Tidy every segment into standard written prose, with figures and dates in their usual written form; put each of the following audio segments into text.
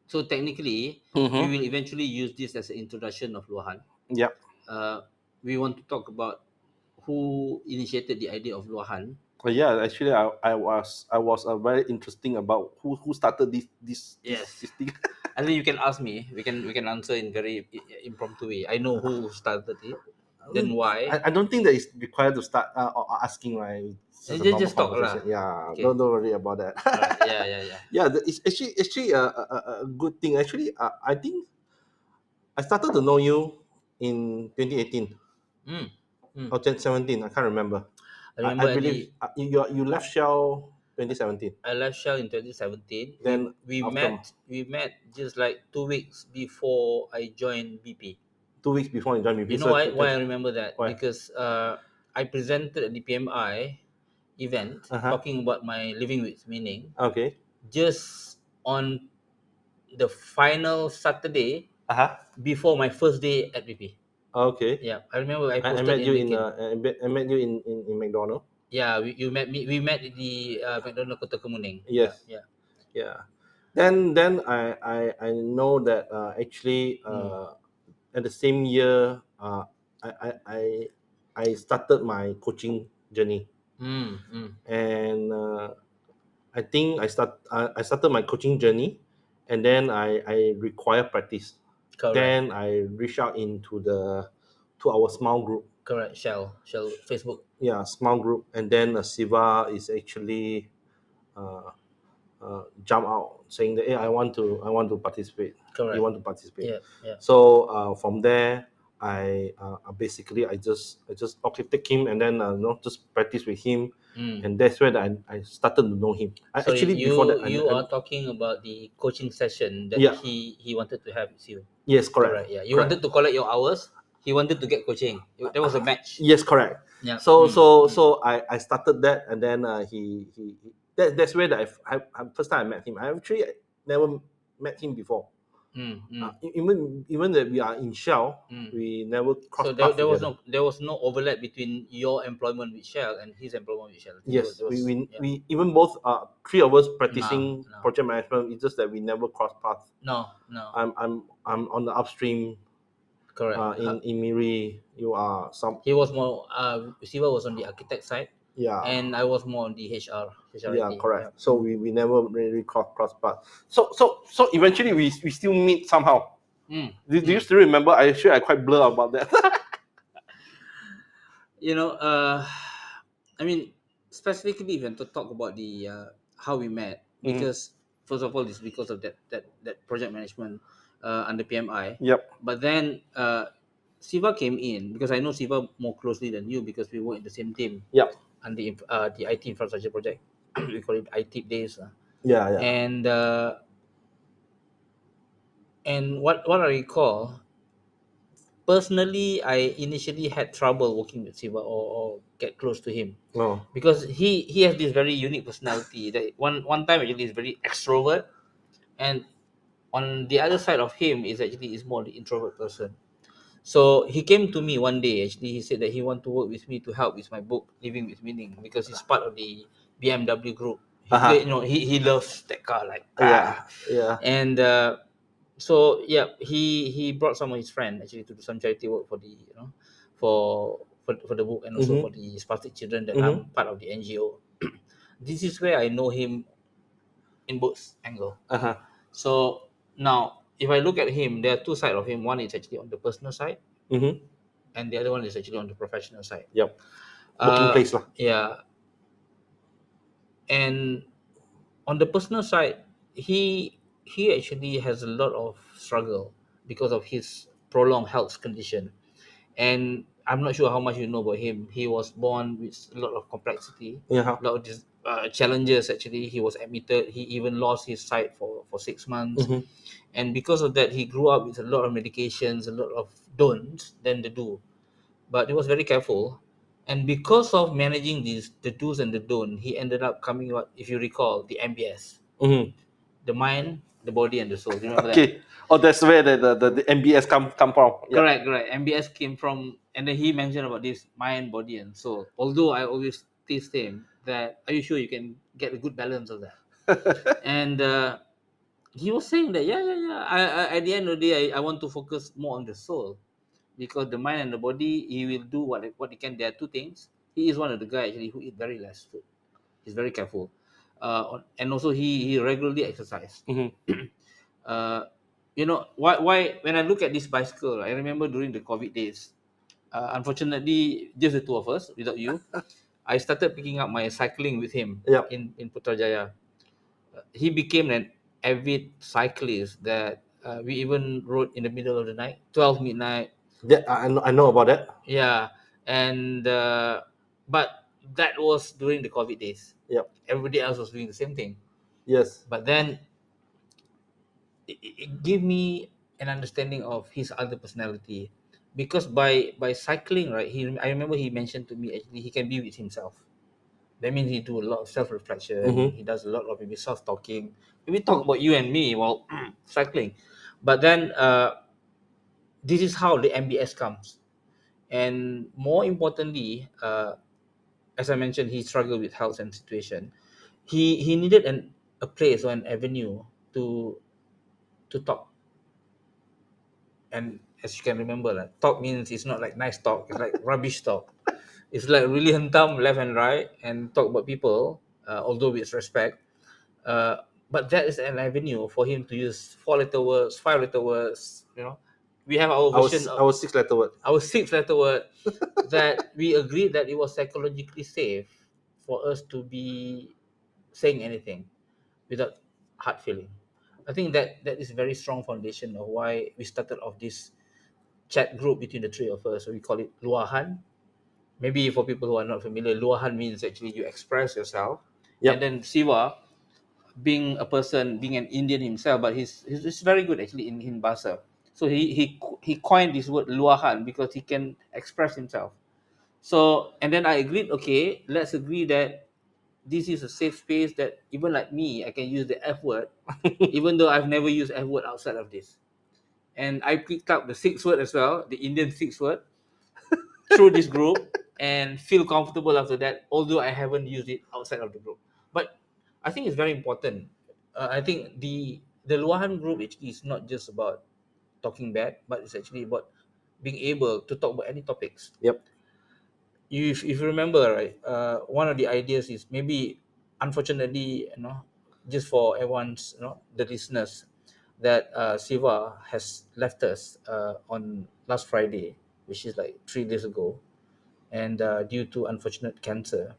So technically, we will eventually use this as an introduction of Luahan. Yep. We want to talk about who initiated the idea of Luahan. Yeah, actually, I was very interesting about who started this Yes. this thing. And then you can ask me. We can answer in very impromptu way. I know who started it. Then why? I don't think that it's required to start asking, right? It's just a normal Just talk lah. conversation. Yeah, Okay. don't worry about that. Alright. Yeah. Yeah, it's actually a good thing. Actually, I think I started to know you in 2018 Mm. or 2017. I can't remember. I I remember at believe the you left Shell 2017. I left Shell in 2017. We Then we after met we met just like 2 weeks before I joined BP. 2 weeks before you joined me, You know so why I remember that? why? Because I presented at the PMI event Uh huh. talking about my living with meaning Okay. just on the final Saturday Uh huh. before my first day at BP. Okay. Yeah, I remember I I posted met in you in LinkedIn. I met you in McDonald. Yeah, you met me. We met at the McDonald Kota Kemuning. Yeah, Yes. yeah. Yeah. Then I know that actually Mm. at the same year I, I I I started my coaching journey, Mm. and I think I started my coaching journey, and then I require practice. Correct. Then I reach out into the to our small group. Correct. Shell Facebook. Yeah, small group, and then Siva is actually uh, jump out saying that, hey, I want to participate. You Correct. want to participate? Yeah, yeah. So from there, basically I just okay take him, and then just practice with him, Mm. and that's where I started to know him. Sorry, Actually before that you are talking about the coaching session that yeah, he wanted to have with you. yes, correct, Correct. Yeah. You correct. wanted to collect your hours. He wanted to get coaching. There was a match. Yes, correct. Yeah. So Mm. so Mm. so I started that, and then that's where first time I met him. I actually never met him before. Mm. Mm. Even that we are in Shell, Mm. we never So cross paths together. there was no overlap between your employment with Shell and his employment with Shell. Yes, There was yeah. we even both three of us No, practicing no, project management. It's just that we never cross paths. no. I'm on the upstream. Correct. In Miri, you are some. He was more Siva was on the architect side, Yeah, and I was more on the yeah, HRIT. correct. Yeah. So we never really cross paths. So eventually we still meet somehow. Mm. Do you Mm. still remember? I quite blur about that. You know, I mean, specifically even to talk about the how we met, Mhm. because first of all, it's because of that project management under PMI. Yep. But then Siva came in because I know Siva more closely than you because we were in the same team Yep. on the IT infrastructure project. We call it IT days, Yeah. Yeah. and what I recall, personally, I initially had trouble working with Siva or get close to him No. because he has this very unique personality that one time actually is very extrovert, and on the other side of him is more the introvert person. So he came to me one day. Actually, he said that he want to work with me to help with my book Living with Meaning because he's part of the BMW group. Uh huh. He loves that car like Yeah. Yeah. and so yeah, he brought some of his friends actually to do some charity work for the for the book and also Mhm. for the spastic children that Mhm. I'm part of the NGO. This is where I know him in both angle. Uh huh. So now, if I look at him, there are two sides of him. One is actually on the personal side, Mhm. and the other one is actually on the professional side. Yep. Working place lah. Yeah, and on the personal side, he actually has a lot of struggle because of his prolonged health condition, and I'm not sure how much you know about him. He was born with a lot of complexity, Yeah. a lot of challenges. Actually, he was admitted. He even lost his sight for 6 months, Mhm. and because of that, he grew up with a lot of medications, a lot of don'ts than the do. But he was very careful, and because of managing these the do's and the don't, he ended up coming out. If you recall, the MBS, Mhm. the mind, the body, and the soul. Do you remember that? Okay. Oh, that's where the MBS come from. Yeah. Correct, correct. MBS came from, and then he mentioned about this mind, body, and soul. Although I always tease him that, are you sure you can get a good balance of that? And he was saying that, yeah, yeah, yeah. At the end of the day, I want to focus more on the soul, because the mind and the body, he will do what he can. There are two things. He is one of the guys actually who eat very less food. He's very careful, and also he regularly exercise. Mm-hmm. uh, why when I look at this bicycle, I remember during the COVID days. Unfortunately, just the two of us without you. I started picking up my cycling with him Yep. in Putrajaya. He became an avid cyclist that we even rode in the middle of the night, 12 midnight. Yeah, I know about that. Yeah, and but that was during the COVID days. Yep. Everybody else was doing the same thing. Yes. But then it gave me an understanding of his other personality, because by cycling, right? I remember he mentioned to me actually he can be with himself. That means he do a lot of self-reflection. Mm-hmm. He does a lot of maybe self-talking. Maybe talk about you and me while cycling. But then this is how the MBS comes. And more importantly, as I mentioned, he struggled with health and situation. He needed a place or an avenue to talk. And as you can remember, like, talk means it's not like nice talk. It's like rubbish talk. It's like really hentam left and right and talk about people, although with respect. But that is an avenue for him to use four-letter words, five-letter words. We have our version I of was 6 letter word. our six-letter word, that we agreed that it was psychologically safe for us to be saying anything without hard feeling. I think that is a very strong foundation of why we started off this chat group between the three of us. So we call it Luahan. Maybe for people who are not familiar, Luahan means actually you express yourself. And Yep. then Siva, being a person, being an Indian himself, but he's very good actually in Bahasa. So he coined this word Luahan because he can express himself. So, and then I agreed, okay, let's agree that this is a safe space that even like me, I can use the F word, even though I've never used F word outside of this. And I picked up the sixth word as well, the Indian sixth word, through this group, and feel comfortable after that, although I haven't used it outside of the group. But I think it's very important. I think the Luahan group actually is not just about talking bad, but it's actually about being able to talk about any topics. Yep. If you remember, right, one of the ideas is maybe, unfortunately, just for everyone's, the listeners, that Siva has left us on last Friday, which is like 3 days ago, and due to unfortunate cancer.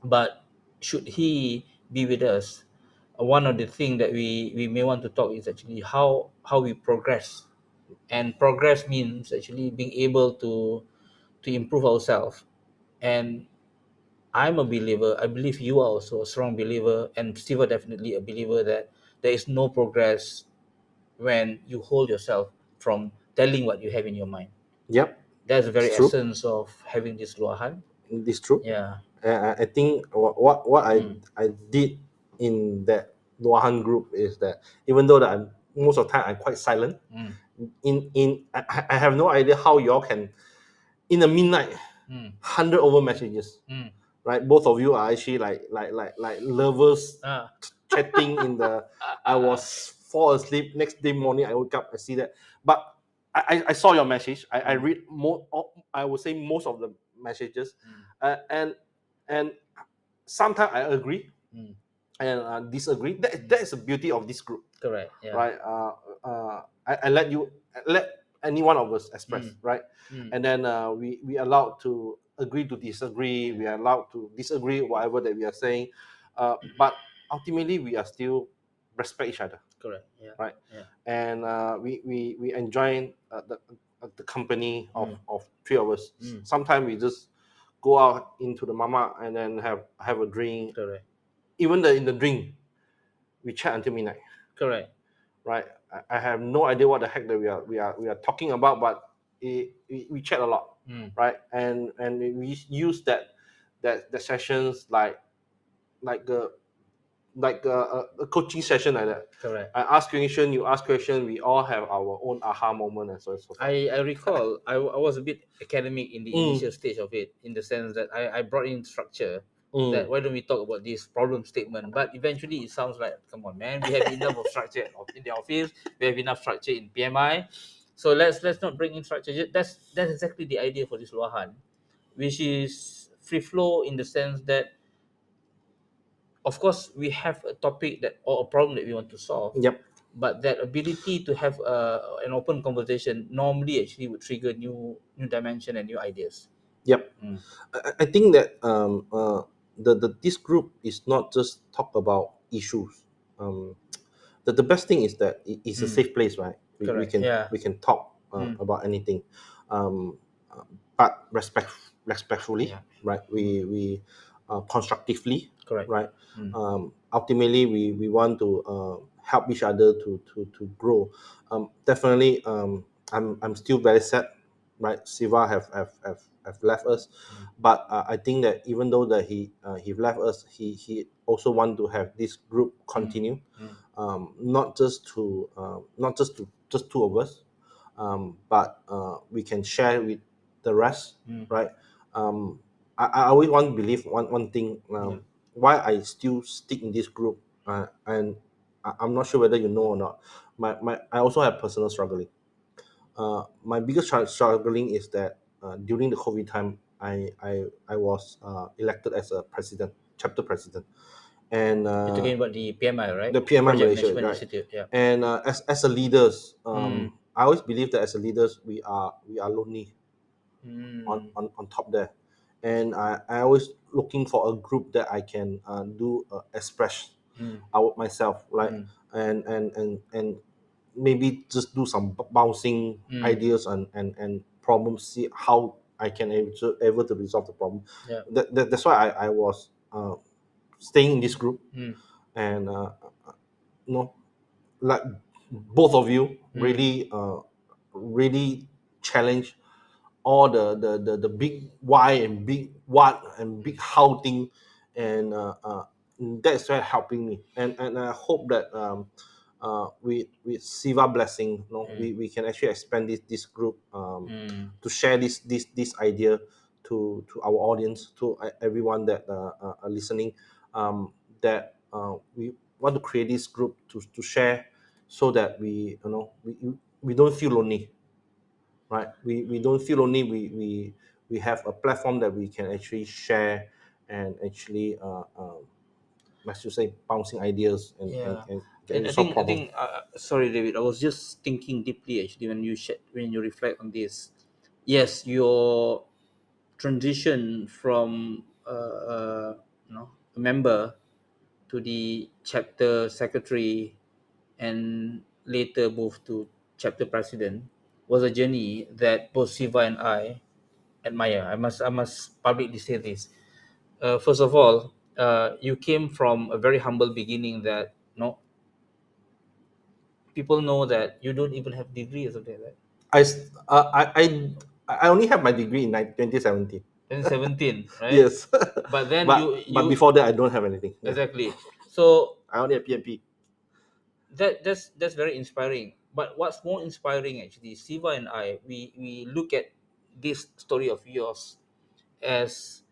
But should he be with us, one of the things that we may want to talk is actually how we progress. And progress means actually being able to improve ourselves. And I'm a believer. I believe you are also a strong believer, and Steve are definitely a believer that there is no progress when you hold yourself from telling what you have in your mind. Yep. That's the very It's true. essence of having this luahan. It's true. Yeah. I think what Mm, I did in that Luahan group is that even though that I'm most of the time I'm quite silent, mm, I have no idea how y'all can in the midnight mm, 100 over messages, mm. right? Both of you are actually like lovers Ah, chatting in the. I was fall asleep. Next day morning, I wake up. I see that, but I saw your message. I mm, read more. I would say most of the messages, mm, and sometimes I agree mm. and disagree. That is the beauty of this group, Correct. Yeah. right? I let you let any one of us express, Mm, right? mm. And then we allowed to agree to disagree. Yeah. We are allowed to disagree whatever that we are saying, but ultimately we are still respect each other, Correct. Yeah. right? Yeah. And we enjoy the company Mm, of three of us. mm. Sometimes we just go out into the mama and then have a drink. Correct. Even in the drink, we chat until midnight, Correct. right? I have no idea what the heck that we are talking about, but we chat a lot, Mm. right? And we use that sessions like a a coaching session like that. Correct. I ask question, you ask question. We all have our own aha moment and so on and so forth. I recall I was a bit academic in the Mm, initial stage of it, in the sense that I brought in structure. that Mm. why don't we talk about this problem statement? But eventually it sounds like, come on, man, we have enough of structure in the office, we have enough structure in PMI, so let's not bring in structure. That's exactly the idea for this luahan, which is free flow in the sense that, of course, we have a topic that or a problem that we want to solve, Yep. but that ability to have an open conversation normally actually would trigger new dimension and new ideas. Yep. Mm. I think that the this group is not just talk about issues. Um, the best thing is that it's a Mm. safe place, right? Correct. Yeah. We can talk Mm. about anything, um, uh, but respectfully, Yeah. right? Mm. We constructively, Correct. right? Mm. Ultimately, we want to help each other to grow. Definitely, I'm still very sad, right? Siva have left us, Mm. but I think that even though that he left us, he also want to have this group Mm. continue, Mm. not just to just two of us, but we can share with the rest, Mm. right? I always want to believe one thing. Yeah. Why I still stick in this group, and I'm not sure whether you know or not. My I also have personal struggling. My biggest struggling is that during the COVID time, I was elected as a president, chapter president, and You're talking about the PMI, right? the PMI Project Malaysia, Management right? Institute. Yeah. And as a leaders, Mm. I always believe that as a leaders, we are lonely Mm. on top there, and I always looking for a group that I can do express Mm. out myself, right? Mm. And maybe just do some bouncing Mm. ideas and problems, see how I can able to resolve the problem. Yeah. That's why I was staying in this group, Mm. and you know, like both of you Mm. really challenge all the big why and big what and big Mm. how thing, and that's very helping me, and I hope that with Siva blessing, Mm. we can actually expand this group, Mm. to share this idea to our audience, to everyone that are listening, that we want to create this group to share, so that we don't feel lonely, right? We don't feel lonely. We have a platform that we can actually share, and actually as you say, bouncing ideas, Yeah. and getting And to solve I problems. think sorry, David, I was just thinking deeply actually when you reflect on this. Yes, your transition from a member to the chapter secretary and later moved to chapter president was a journey that both Siva and I admire. I must publicly say this. First of all, you came from a very humble beginning that people know that you don't even have degree or something like that. I, s- I only have my degree in 2017. 2017, right? Yes, But then but you before that, I don't have anything. Yeah, exactly. So I only have PMP. that's very inspiring. But what's more inspiring actually, Siva and I, we look at this story of yours as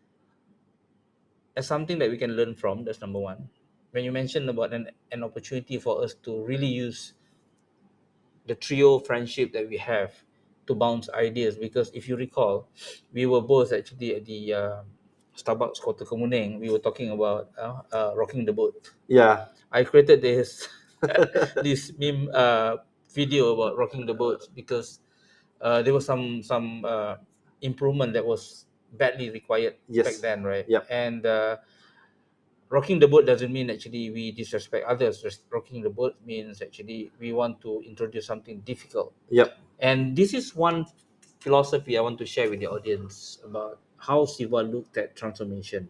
something that we can learn from. That's number one. When you mentioned about an opportunity for us to really use the trio friendship that we have to bounce ideas, because if you recall, we were both actually at the Starbucks Kota Kemuning. We were talking about rocking the boat. Yeah. I created this this meme video about rocking the boat because there was some improvement that was badly required back Yes. then, right? Yep. And rocking the boat doesn't mean actually we disrespect others. Rocking the boat means actually we want to introduce something difficult. Yep. And this is one philosophy I want to share with the audience about how Siva looked at transformation.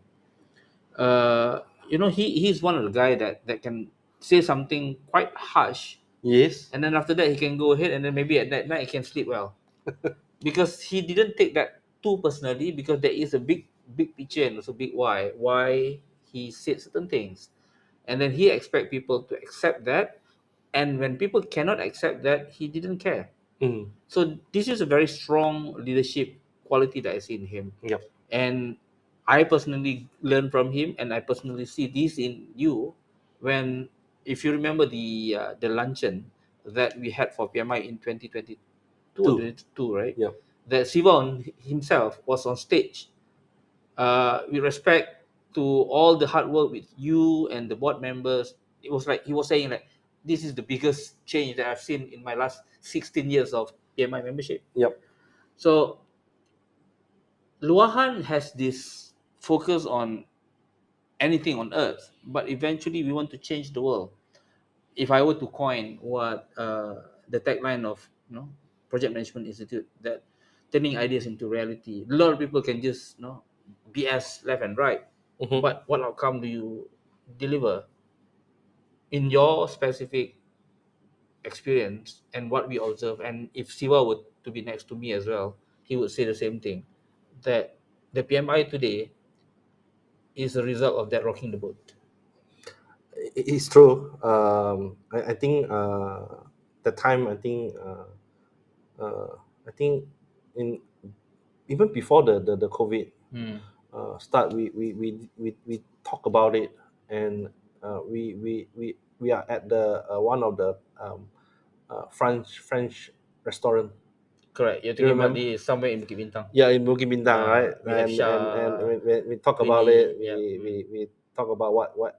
He's one of the guy that can say something quite harsh, Yes. and then after that he can go ahead, and then maybe at that night he can sleep well because he didn't take that too personally, because there is a big picture and also big why he said certain things, and then he expect people to accept that, and when people cannot accept that, he didn't care. Mm. So this is a very strong leadership quality that I see in him. Yep. And I personally learn from him, and I personally see this in you. When, if you remember the luncheon that we had for PMI in 2022 or Two. 22, right? Yeah. That Sivan himself was on stage. With respect to all the hard work with you and the board members, it was like he was saying like, this is the biggest change that I've seen in my last 16 years of PMI membership. Yep. So Luahan has this focus on anything on earth, but eventually we want to change the world. If I were to coin what the tagline of, Project Management Institute, that turning ideas into reality, a lot of people can just, BS left and right, Mm-hmm. but what outcome do you deliver in your specific experience and what we observe? And if Siva were to be next to me as well, he would say the same thing, that the PMI today is a result of that rocking the boat. It's true. I think the time I think in even before the COVID Hmm. start, we talk about it, and we are at the one of the French restaurant. Correct. You're Do you talking about remember? the somewhere in Bukit Bintang. Yeah, in Bukit Bintang, right? We have And Shah, when we talk about it, Queenie. Yeah. Mm. we talk about what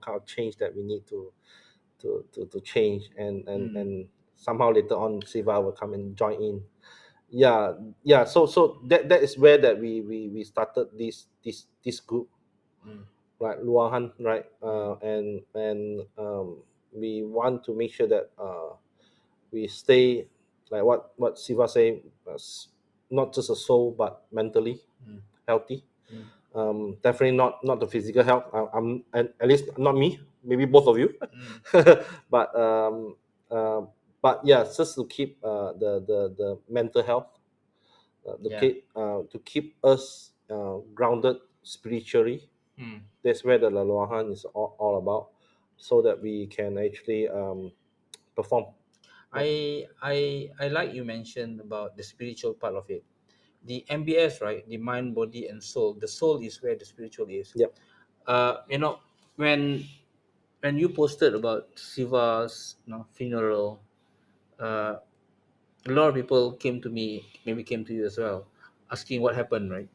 kind of change that we need to change, Mm. and somehow later on Siva will come and join in. Yeah, yeah. So that is where that we started this group, Mm. right? Luahan, right? Mm. And we want to make sure that we stay like what Siva say, not just a soul but mentally Mm. healthy. Mm. Definitely not the physical health. I'm at least not me. Maybe both of you, Mm. but uh, but yeah, just to keep the mental health, Yeah. to keep us grounded spiritually. Mm. That's where the Laluahan is all about, so that we can actually perform. Yeah. I like you mentioned about the spiritual part of it. The MBS, right? The mind, body, and soul. The soul is where the spiritual is. Yep. You know, when you posted about Siva's, funeral, uh, a lot of people came to me, maybe came to you as well, asking what happened, right?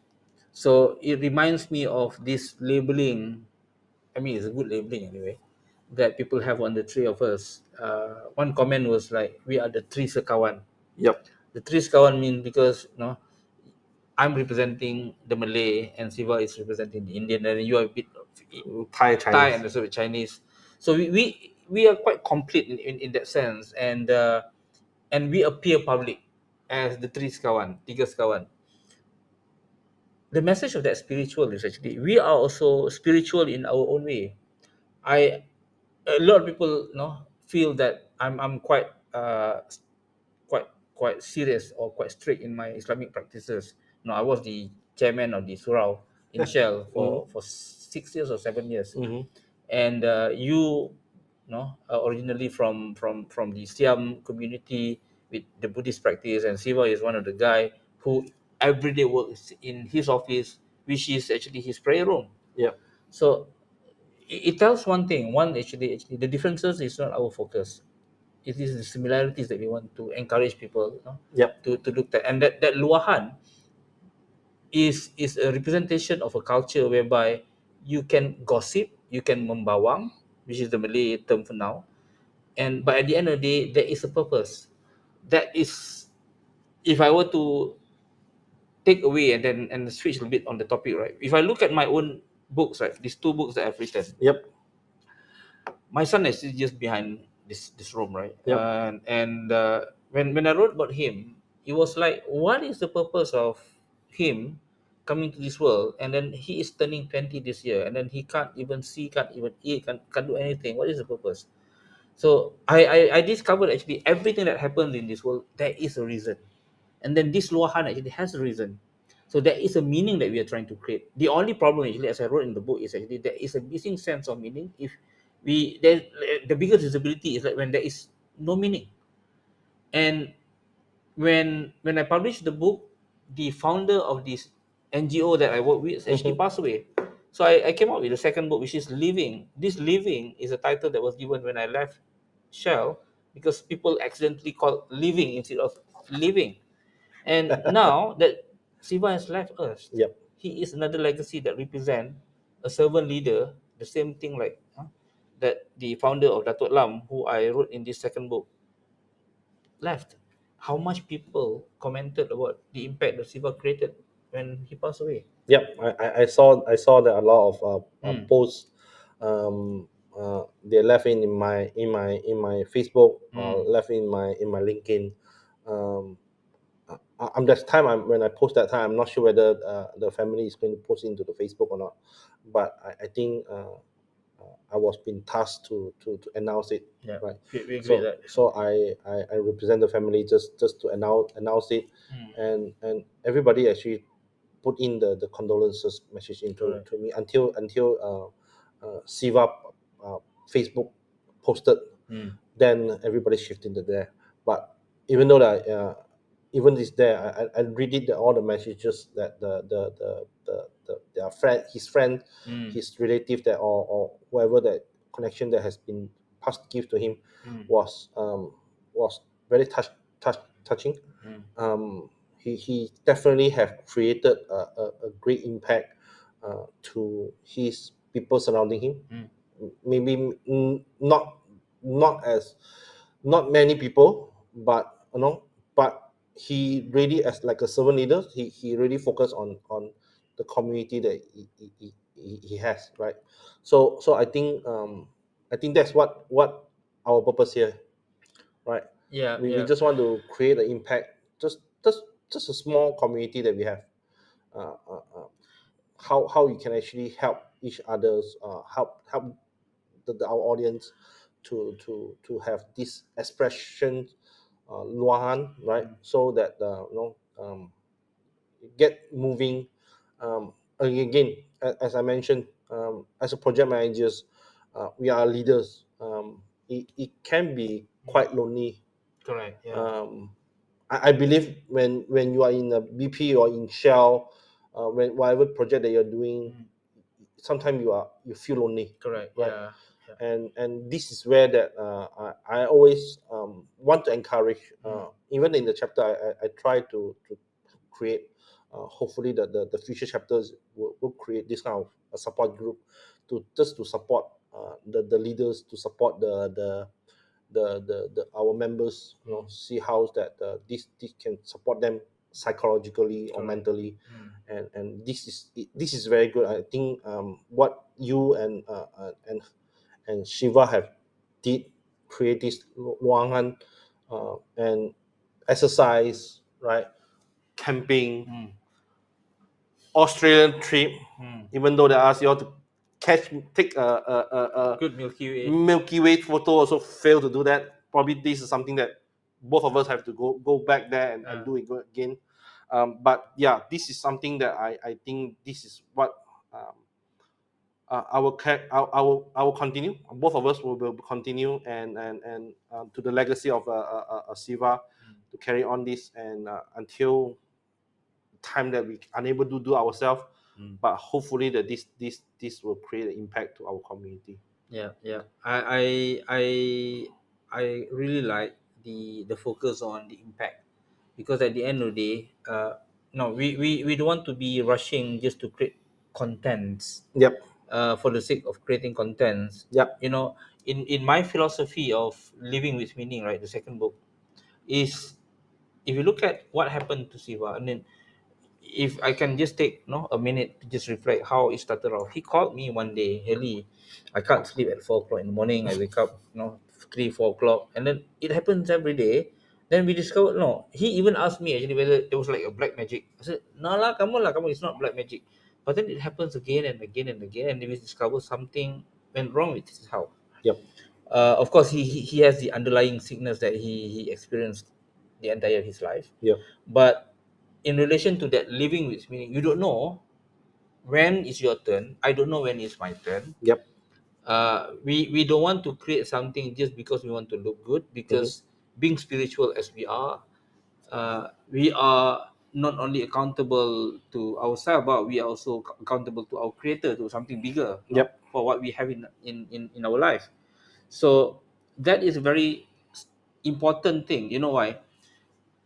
So it reminds me of this labeling. I mean, it's a good labeling anyway, that people have on the three of us. One comment was like, "We are the three sekawan." Yep. The three sekawan mean because, I'm representing the Malay and Siva is representing the Indian, and you are a bit of Thai Thai Chinese. and also Chinese. So we are quite complete in that sense, and we appear public as the three sekawan, tiga sekawan. The message of that spiritual is actually we are also spiritual in our own way. I A lot of people, feel that I'm quite quite quite serious or quite strict in my Islamic practices. I was the chairman of the surau in Shell Mm-hmm. for 6 years or 7 years, Mm-hmm. and originally from the Siam community with the Buddhist practice, and Siva is one of the guy who every day works in his office, which is actually his prayer room. Yep. So it tells one thing. One, actually, the differences is not our focus. It is the similarities that we want to encourage people, Yep. to look at, and that luahan is a representation of a culture whereby you can gossip, you can membawang, which is the Malay term for now, and but at the end of the day, there is a purpose. That is, if I were to take away and then switch a bit on the topic, right? If I look at my own books, right, these two books that I've written, Yep. my son is just behind this room, right? Yep. And when I wrote about him, it was like, what is the purpose of him coming to this world, and then he is turning 20 this year, and then he can't even see, can't even eat, can't do anything. What is the purpose? So I discovered actually everything that happens in this world, there is a reason, and then this luahan actually has a reason. So there is a meaning that we are trying to create. The only problem actually, as I wrote in the book, is actually there is a missing sense of meaning. If we there The biggest disability is like when there is no meaning. And when I published the book, the founder of this NGO that I work with actually Mm-hmm. passed away. So I came up with the second book, which is Living. This Living is a title that was given when I left Shell because people accidentally called living instead of living. And now that Siva has left us, Yep. he is another legacy that represent a servant leader, the same thing like that the founder of Datuk Lam, who I wrote in this second book, left. How much people commented about the impact that Siva created when he passed away. Yep, I saw that a lot of Mm, posts they left in my Facebook, mm, left in my LinkedIn. Um, I'm that time when I post that time, I'm not sure whether the family is going to post into the Facebook or not, but I think I was being tasked to announce it, yeah, right? we agree So that. I represent the family just to announce it, Mm, and everybody actually put in the condolences message into correct. to me until Siva Facebook posted, Mm, then everybody shifted to there. But even though that even this there, I read it all the messages that their friend, his friend, mm, his relative that or whoever that connection that has been passed gift to him mm, was very touching. mm, He definitely have created a great impact to his people surrounding him. mm, Maybe not as not many people, but but he really as like a servant leader. He really focused on the community that he has, right? So I think that's what our purpose here, right? yeah, We yeah. just want to create an impact, just a small community that we have. Uh, uh, uh, how you can actually help each others, help our audience to have this expression, luahan, right? Mm, So that get moving. Again, as I mentioned, as a project managers, we are leaders. It can be mm, quite lonely. correct. Yeah. um, I believe when you are in a BP or in Shell, when whatever project that you're doing, Mm, sometimes you feel lonely, correct. right? Yeah. Yeah. And this is where that I always want to encourage. Mm, Even in the chapter, I try to create. Hopefully, the future chapters will create this kind of a support group to just to support the leaders, to support the our members, mm, see how that this can support them psychologically or correct. mentally. Mm, And this is very good. I think what you and Shiva have did create this ruangan, and exercise, right? Camping, mm, Australian trip, mm. even though they ask you all to take a Good Milky Way. Milky Way photo, also fail to do that. Probably this is something that both of us have to go back there and Uh, do it again. But yeah, this is something that I think this is what um, I will continue. Both of us will continue and to the legacy of Siva mm, to carry on this and until time that we unable to do ourselves. mm. But hopefully that this will create an impact to our community. Yeah, yeah. I really like the focus on the impact because at the end of the day, no, we don't want to be rushing just to create contents, Yep. for the sake of creating contents. Yep. You know, in my philosophy of living with meaning, right, the second book is if you look at what happened to Siva, and then if I can just take a minute to just reflect how it started off. He called me one day, Haley, I can't sleep at 4 o'clock in the morning. I wake up, 3, 4 o'clock, and then it happens every day. Then we discovered no. He even asked me actually whether there was like a black magic. I said, no lah, kamu, it's not black magic. But then it happens again and again and again, and we discover something went wrong with his health. Yep. Of course, he has the underlying sickness that he experienced the entire his life. Yep. But in relation to that living with meaning, you don't know when is your turn. I don't know when is my turn. Yep. We don't want to create something just because we want to look good. Mm-hmm. Because being spiritual as we are not only accountable to ourselves, but we are also accountable to our creator, to something bigger, no, Yep. for what we have in our life. So that is a very important thing. You know why?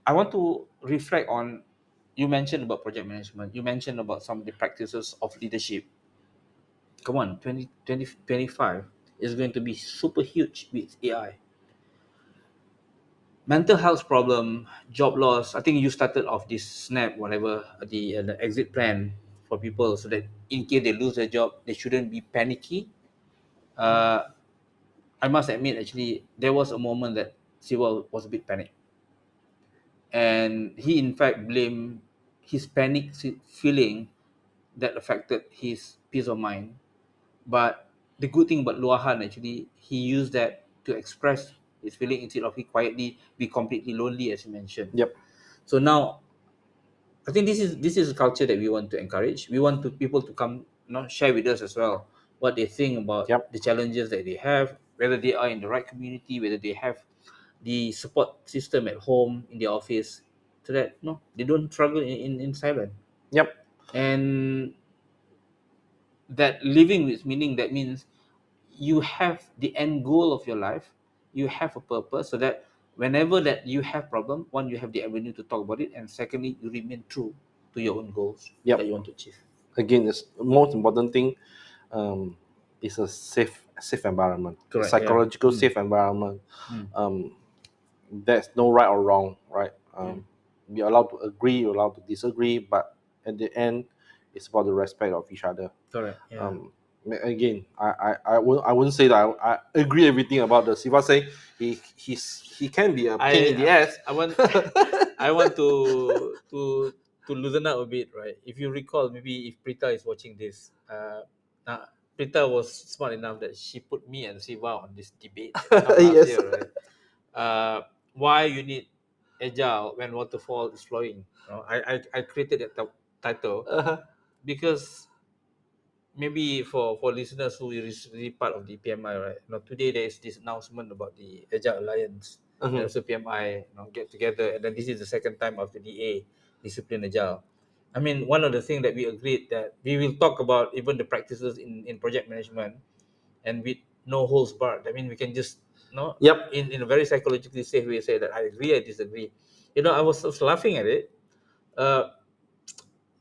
I want to reflect on, you mentioned about project management, you mentioned about some of the practices of leadership. Come on, 2025 is going to be super huge with AI. Mental health problem, job loss. I think you started off this snap, whatever, the exit plan for people, so that in case they lose their job, they shouldn't be panicky. Uh, I must admit, actually, there was a moment that Siwa was a bit panicked, and he in fact blamed his feeling that affected his peace of mind. But the good thing about Luahan, actually, he used that to express his feeling instead of he quietly be completely lonely, as you mentioned. Yep. So now I think this is a culture that we want to encourage. We want to people to come, share with us as well what they think about Yep. the challenges that they have, whether they are in the right community, whether they have the support system at home, in the office, so that no, they don't struggle in silence. Yep. And that living with meaning, that means you have the end goal of your life, you have a purpose, so that whenever that you have problem, one, you have the avenue to talk about it, and secondly, you remain true to your own goals that Yep. you want to achieve. Again, the most important thing um, is a safe environment, a Correct, yeah. psychological safe environment. Mm. Um, there's no right or wrong, right? Mm. You're allowed to agree, you're allowed to disagree, but at the end, it's about the respect of each other. Correct, yeah. Um, Again, I wouldn't say that I agree everything about the Siva saying. He can be a pain I in the ass. I want I want to loosen up a bit, right? If you recall, maybe if Prita is watching this, Prita was smart enough that she put me and Siva on this debate last Yes. year, right? Why you need agile when waterfall is flowing? I created that title Uh-huh. because maybe for listeners who is really part of the PMI, right? Today there is this announcement about the Agile Alliance and Mhm. also PMI, get together, and then this is the second time of the DA, Discipline Agile. I mean, one of the things that we agreed that we will talk about even the practices in project management, and with no holds barred. I mean, we can just, Yep. in a very psychologically safe way, say that I agree, I disagree. I was laughing at it. Uh,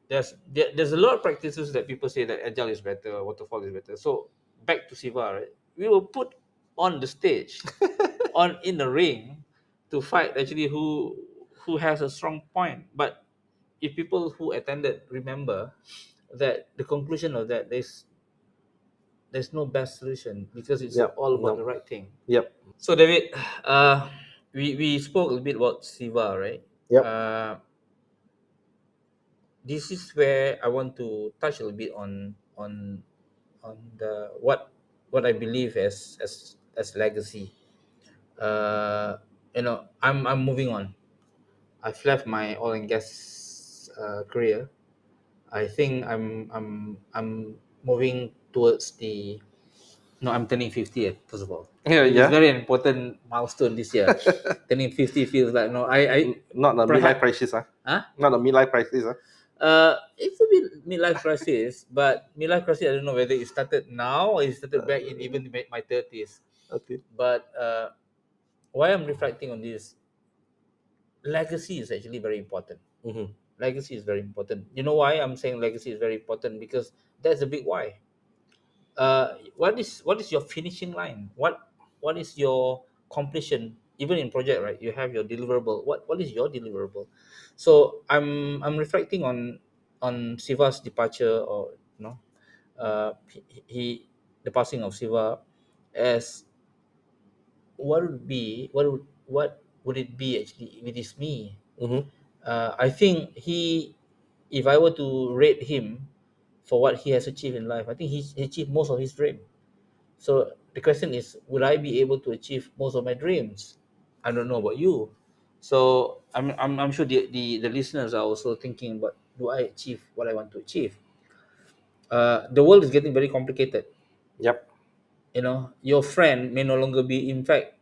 there's a lot of practices that people say that agile is better, waterfall is better. So back to Siva, right? We will put on the stage, on in the ring, to fight actually who has a strong point. But if people who attended remember that the conclusion of that, there's no best solution because it's Yep. all about No. the right thing. Yep. So David, we spoke a little bit about Siva, right? Yep. Uh, this is where I want to touch a little bit on the what I believe as legacy. I'm moving on. I've left my oil and gas career. I think I'm moving towards the no. I'm turning 50. First of all, Yeah. it's Yeah. very important milestone this year. Turning 50 feels like no. I Not a midlife perhaps crisis, huh? huh? Not a midlife crisis, huh? It's a bit midlife crisis, but midlife crisis, I don't know whether it started now or it started back in even my 30s. Okay. But why I'm reflecting on this, legacy is actually very important. Mm-hmm. Legacy is very important. You know why I'm saying legacy is very important? Because that's a big why. What is your finishing line? What is your completion? Even in project, right? You have your deliverable. What is your deliverable? So I'm reflecting on Siva's departure, or he the passing of Siva, as what would it be actually if it is me. Mm-hmm. I think if I were to rate him for what he has achieved in life, I think he achieved most of his dream. So the question is, will I be able to achieve most of my dreams? I don't know about you. So I'm sure the listeners are also thinking, but do I achieve what I want to achieve? The world is getting very complicated. Yep. Your friend may no longer be. In fact,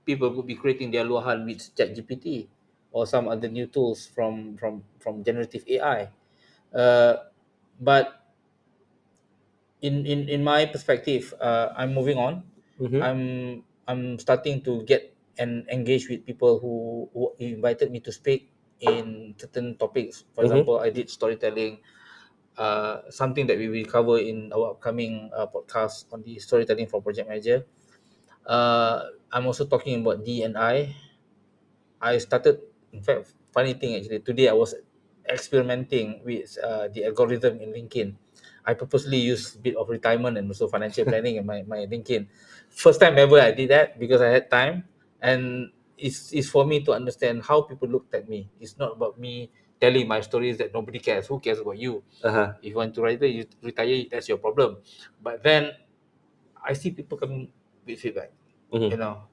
people could be creating their luahan with ChatGPT. or some other new tools from generative AI. But in my perspective, I'm moving on. Mm-hmm. I'm starting to get and engage with people who invited me to speak in certain topics. For Mm-hmm. example, I did storytelling, something that we will cover in our upcoming podcast on the storytelling for project manager. I'm also talking about I started, in fact, funny thing actually, today I was experimenting with the algorithm in LinkedIn. I purposely use a bit of retirement and also financial planning in my LinkedIn. First time ever I did that because I had time, and it's for me to understand how people looked at me. It's not about me telling my stories that nobody cares. Who cares about you? Uh-huh. If you want to retire, you retire, that's your problem. But then I see people coming with feedback. You Mm-hmm. know,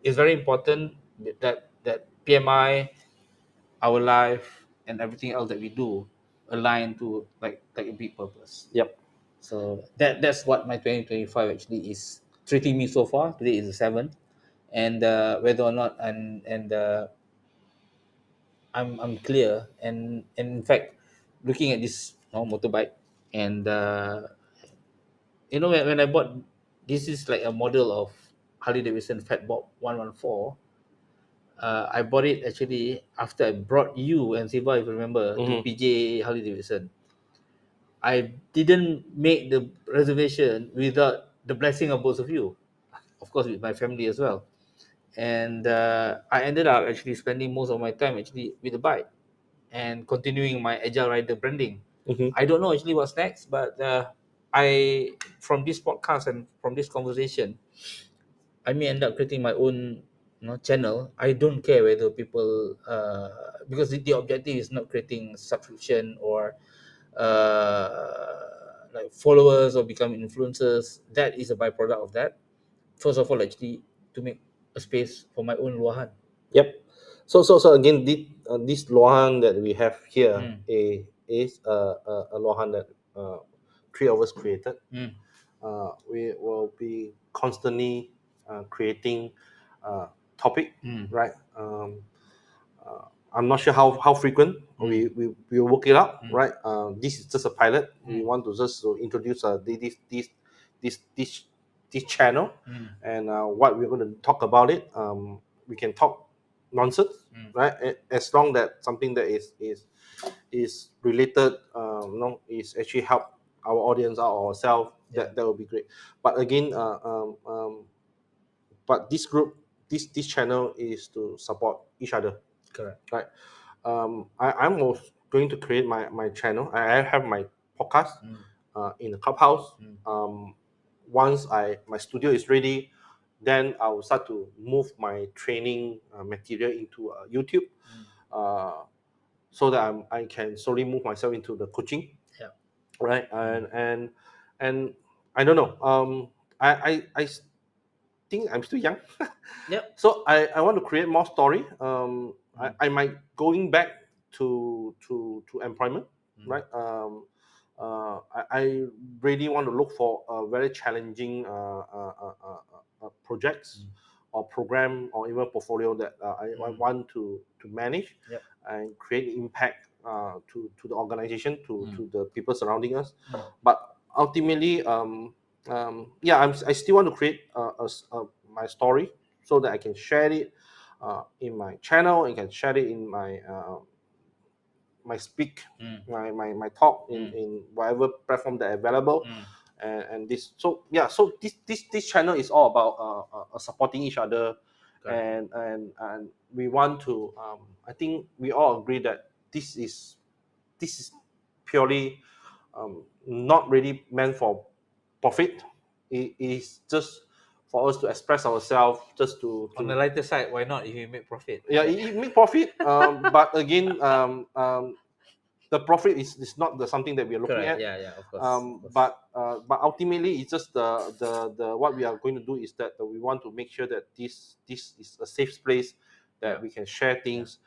it's very important that PMI, our life, and everything else that we do align to like a big purpose. Yep. So that's what my 2025 actually is treating me so far. Today is the seventh, and whether or not I'm clear, and in fact, looking at this motorbike, and when I bought, this is like a model of Harley Davidson Fat Bob 114. I bought it actually after I brought you and Siva, if you remember, to Mm-hmm. PJ Harley Davidson. I didn't make the reservation without the blessing of both of you, of course, with my family as well. And I ended up actually spending most of my time actually with the bike and continuing my Agile Rider branding. Mm-hmm. I don't know actually what's next, but I from this podcast and from this conversation, I may end up creating my own channel. I don't care whether people because the objective is not creating subscription or like followers or become influencers. That is a byproduct of that. First of all, actually, to make a space for my own luahan. Yep. So again, this lohan that we have here Mm, is a lohan that three of us created. mm, We will be constantly creating topic, mm, right? Uh, I'm not sure how frequent mm, we will work it out, mm, right? This is just a pilot. We mm, want to just to introduce this this this channel, mm, and what we're going to talk about it. We can talk nonsense, mm. right? As long that something that is related, is actually help our audience out or ourselves. Yeah, That will be great. But again, but this group, this channel is to support each other, correct. right? I'm also going to create my channel. I have my podcast Mm, in the clubhouse. mm, Once my studio is ready, then I will start to move my training material into YouTube, mm. uh, so that I can slowly move myself into the coaching, Yeah. right? Mm. And I don't know. I think I'm still young. Yep. So I want to create more story. Mm, I might going back to employment, mm, right? I really want to look for a very challenging projects mm. or program or even portfolio that I Mm. want to manage Yep. and create impact to the organization, Mm, to the people surrounding us. mm. But ultimately, yeah, I still want to create my story so that I can share it in my channel. I can share it in my speak, Mm, my talk mm, in whatever platform that are available. mm. And this, so yeah, so this channel is all about supporting each other, Correct. and we want to. I think we all agree that this is purely not really meant for profit. It is just for us to express ourselves, just On the to lighter side, why not if you make profit, yeah, right? it make profit. But again, the profit is not the something that we are looking Correct. at. Yeah, yeah, of course, of course. But ultimately, it's just the what we are going to do is that we want to make sure that this is a safe place that Yeah, we can share yeah. things,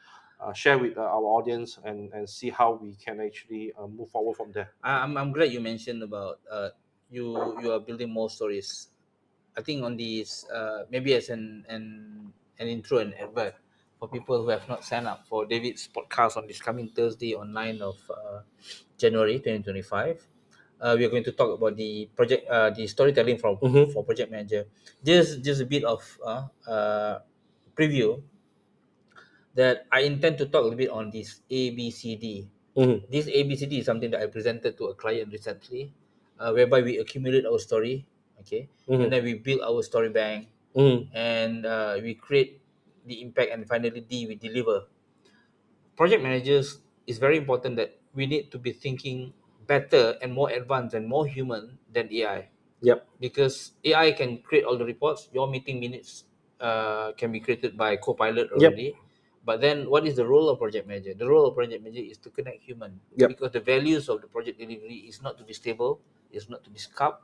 share with our audience, and see how we can actually move forward from there. I'm glad you mentioned about you are building more stories. I think on these maybe as an intro and advert. for people who have not signed up for David's podcast on this coming Thursday on 9th of January 2025. We are going to talk about the storytelling for Mm-hmm. project manager. Just a bit of preview that I intend to talk a little bit on this ABCD. Mm-hmm. This ABCD is something that I presented to a client recently, whereby we accumulate our story, okay, and Mm-hmm. then we build our story bank, Mm-hmm. and we create the impact, and finally we deliver. Project managers, is very important that we need to be thinking better and more advanced and more human than AI, Yep. because AI can create all the reports. Your meeting minutes can be created by Copilot Yep. already. But then, what is the role of project manager? The role of project manager is to connect human, Yep. because the values of the project delivery is not to be stable, it's not to be scarp,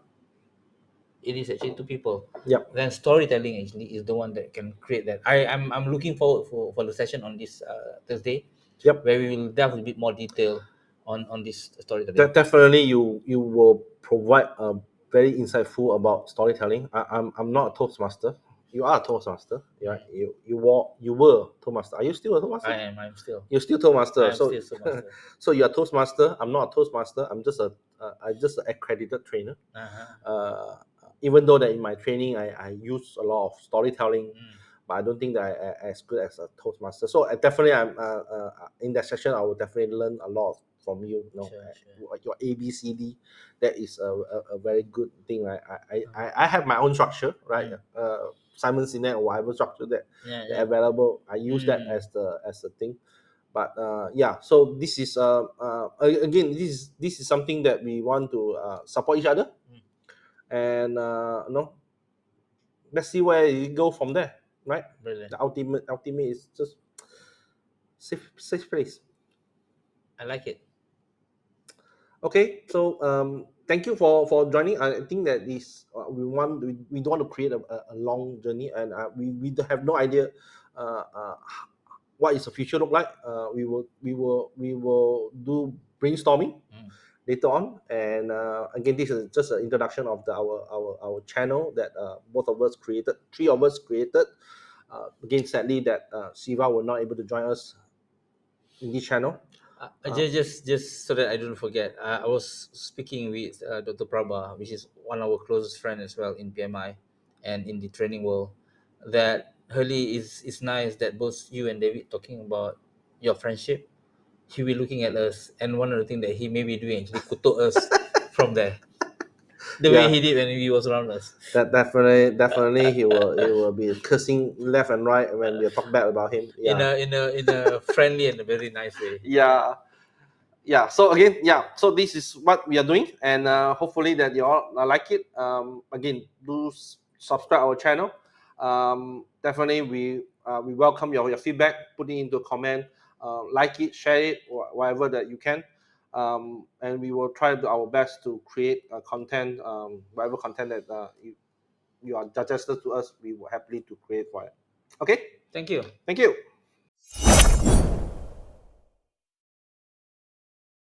it is actually to people. Yep. Then storytelling actually is the one that can create that. I'm looking forward for the session on this Thursday, Yep. where we will delve a bit more detail on this storytelling. Definitely, you will provide a very insightful about storytelling. I'm not a Toastmaster. You are a Toastmaster. Yeah. Mm. You were Toastmaster. Are you still a Toastmaster? I'm still You're still Toastmaster. I'm So still so master. so you're a Toastmaster. I'm not a Toastmaster. I'm just an accredited trainer. Uh-huh. Uh, Even though that in my training I use a lot of storytelling, Mm. but I don't think that I as good as a Toastmaster. So I definitely I'm in that session I will definitely learn a lot from you. You know, Sure, sure. your ABCD, that is a very good thing. Right? Uh-huh. I have my own structure, right? Mm. Simon Sinek or whatever structure Yeah, that yeah. available. I use that Mm. as the thing. But yeah, so this is again this is something that we want to support each other, Mm. and let's see where it go from there, right? Brilliant. The ultimate is just safe place. I like it. Okay, so thank you for joining. I think that this we don't want to create a long journey, and we have no idea what is the future look like. We will do brainstorming Mm. later on, and again, this is just an introduction of our channel that both of us created, three of us created. Again, sadly that Siva were not able to join us in this channel. Uh, Just so that I don't forget, I was speaking with Dr. Prabha, which is one of our closest friends as well in PMI and in the training world. That Hurley is nice that both you and David talking about your friendship. He will be looking at us, and one of the things that he may be doing actually kutuk us from there. The way yeah, he did when he was around us, that definitely he will be cursing left and right when we talk bad about him. Yeah. in a friendly and a very nice way. Yeah. Yeah, so again, yeah, so this is what we are doing, and hopefully that you all like it. Again, do subscribe our channel. Definitely we welcome your feedback, put it into a comment, like it, share it, whatever that you can. And we will try to do our best to create content, whatever content that you are suggested to us, we will happily to create for it. Okay, Thank you. thank you.